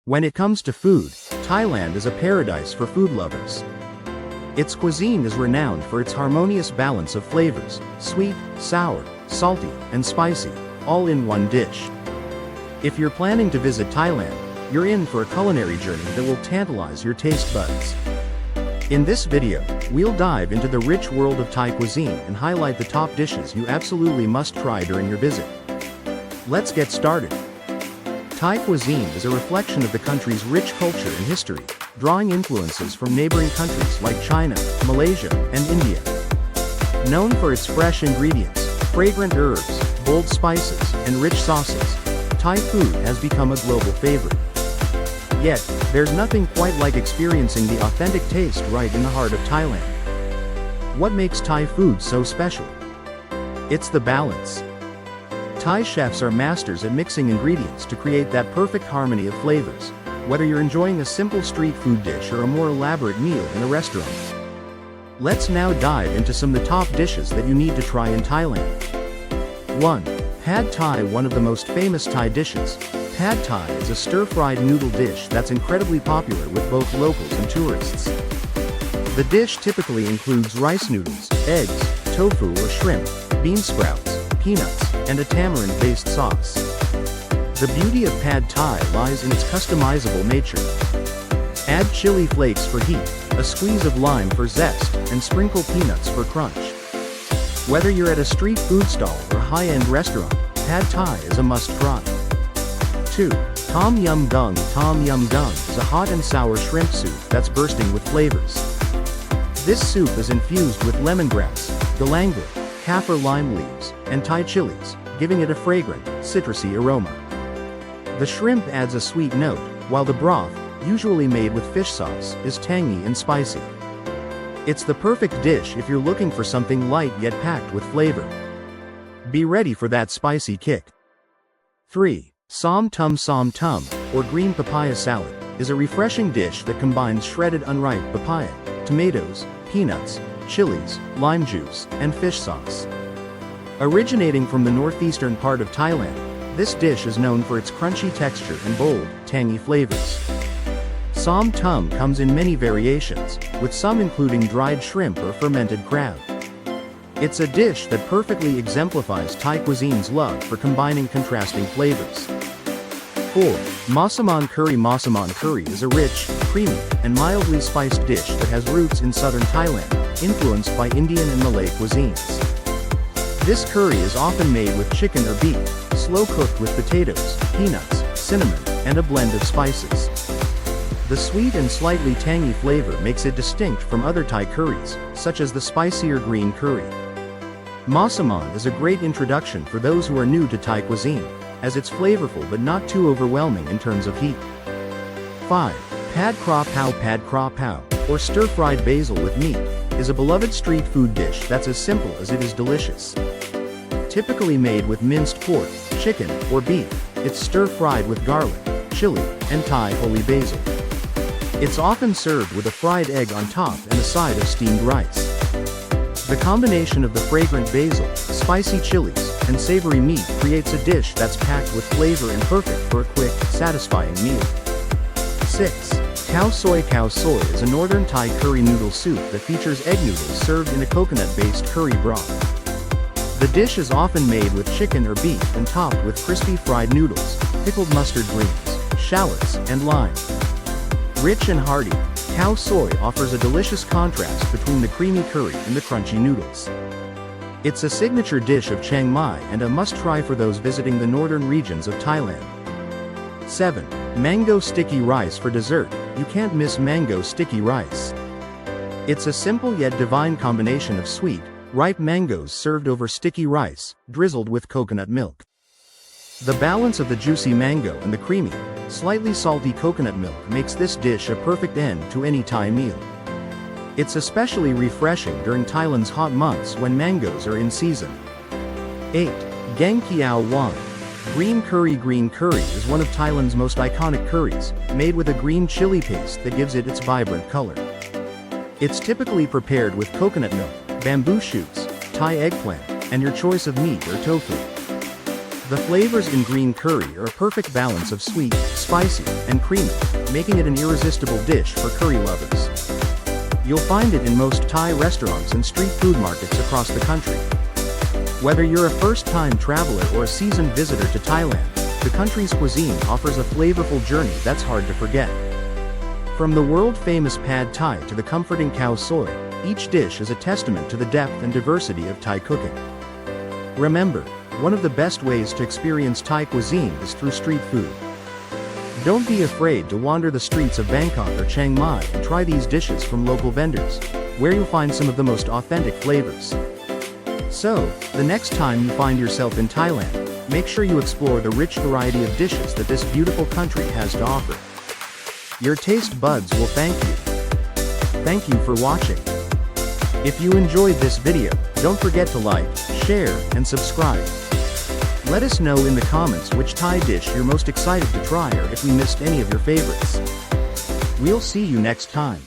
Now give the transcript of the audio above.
When it comes to food, Thailand is a paradise for food lovers. Its cuisine is renowned for its harmonious balance of flavors, sweet, sour, salty, and spicy, all in one dish. If you're planning to visit Thailand, you're in for a culinary journey that will tantalize your taste buds. In this video, we'll dive into the rich world of Thai cuisine and highlight the top dishes you absolutely must try during your visit. Let's get started. Thai cuisine is a reflection of the country's rich culture and history, drawing influences from neighboring countries like China, Malaysia, and India. Known for its fresh ingredients, fragrant herbs, bold spices, and rich sauces, Thai food has become a global favorite. Yet, there's nothing quite like experiencing the authentic taste right in the heart of Thailand. What makes Thai food so special? It's the balance. Thai chefs are masters at mixing ingredients to create that perfect harmony of flavors, whether you're enjoying a simple street food dish or a more elaborate meal in a restaurant. Let's now dive into some of the top dishes that you need to try in Thailand. 1. Pad Thai. One of the most famous Thai dishes, Pad Thai is a stir-fried noodle dish that's incredibly popular with both locals and tourists. The dish typically includes rice noodles, eggs, tofu or shrimp, bean sprouts, peanuts, and a tamarind-based sauce. The beauty of Pad Thai lies in its customizable nature. Add chili flakes for heat, a squeeze of lime for zest, and sprinkle peanuts for crunch. Whether you're at a street food stall or high-end restaurant, Pad Thai is a must-try. 2. Tom Yum Goong. Tom Yum Goong is a hot and sour shrimp soup that's bursting with flavors. This soup is infused with lemongrass, galangal, kaffir lime leaves, and Thai chilies, giving it a fragrant, citrusy aroma. The shrimp adds a sweet note, while the broth, usually made with fish sauce, is tangy and spicy. It's the perfect dish if you're looking for something light yet packed with flavor. Be ready for that spicy kick. 3. Som Tum, or green papaya salad, is a refreshing dish that combines shredded unripe papaya, tomatoes, peanuts, chilies, lime juice, and fish sauce. Originating from the northeastern part of Thailand, this dish is known for its crunchy texture and bold, tangy flavors. Som Tum comes in many variations, with some including dried shrimp or fermented crab. It's a dish that perfectly exemplifies Thai cuisine's love for combining contrasting flavors. 4. Masaman Curry. Masaman curry is a rich, creamy, and mildly spiced dish that has roots in southern Thailand, influenced by Indian and Malay cuisines. This curry is often made with chicken or beef, slow-cooked with potatoes, peanuts, cinnamon, and a blend of spices. The sweet and slightly tangy flavor makes it distinct from other Thai curries, such as the spicier green curry. Masaman is a great introduction for those who are new to Thai cuisine, as it's flavorful but not too overwhelming in terms of heat. 5. Pad Kra Pao. Pad Kra Pao, or stir-fried basil with meat, is a beloved street food dish that's as simple as it is delicious. Typically made with minced pork, chicken, or beef, it's stir-fried with garlic, chili, and Thai holy basil. It's often served with a fried egg on top and a side of steamed rice. The combination of the fragrant basil, spicy chilies, and savory meat creates a dish that's packed with flavor and perfect for a quick, satisfying meal. 6. Khao Soi. Khao Soi is a northern Thai curry noodle soup that features egg noodles served in a coconut-based curry broth. The dish is often made with chicken or beef and topped with crispy fried noodles, pickled mustard greens, shallots, and lime. Rich and hearty, Khao Soi offers a delicious contrast between the creamy curry and the crunchy noodles. It's a signature dish of Chiang Mai and a must-try for those visiting the northern regions of Thailand. 7. Mango Sticky Rice. For dessert, you can't miss mango sticky rice. It's a simple yet divine combination of sweet, ripe mangoes served over sticky rice, drizzled with coconut milk. The balance of the juicy mango and the creamy, slightly salty coconut milk makes this dish a perfect end to any Thai meal. It's especially refreshing during Thailand's hot months when mangoes are in season. 8. Gang Kiao Wan. Green curry. Green curry is one of Thailand's most iconic curries, made with a green chili paste that gives it its vibrant color. It's typically prepared with coconut milk, bamboo shoots, Thai eggplant, and your choice of meat or tofu. The flavors in green curry are a perfect balance of sweet, spicy, and creamy, making it an irresistible dish for curry lovers. You'll find it in most Thai restaurants and street food markets across the country. Whether you're a first-time traveler or a seasoned visitor to Thailand, the country's cuisine offers a flavorful journey that's hard to forget. From the world-famous pad Thai to the comforting cow soy, each dish is a testament to the depth and diversity of Thai cooking. Remember, one of the best ways to experience Thai cuisine is through street food. Don't be afraid to wander the streets of Bangkok or Chiang Mai and try these dishes from local vendors, where you'll find some of the most authentic flavors. So, the next time you find yourself in Thailand, make sure you explore the rich variety of dishes that this beautiful country has to offer. Your taste buds will thank you. Thank you for watching. If you enjoyed this video, don't forget to like, share, and subscribe. Let us know in the comments which Thai dish you're most excited to try or if we missed any of your favorites. We'll see you next time.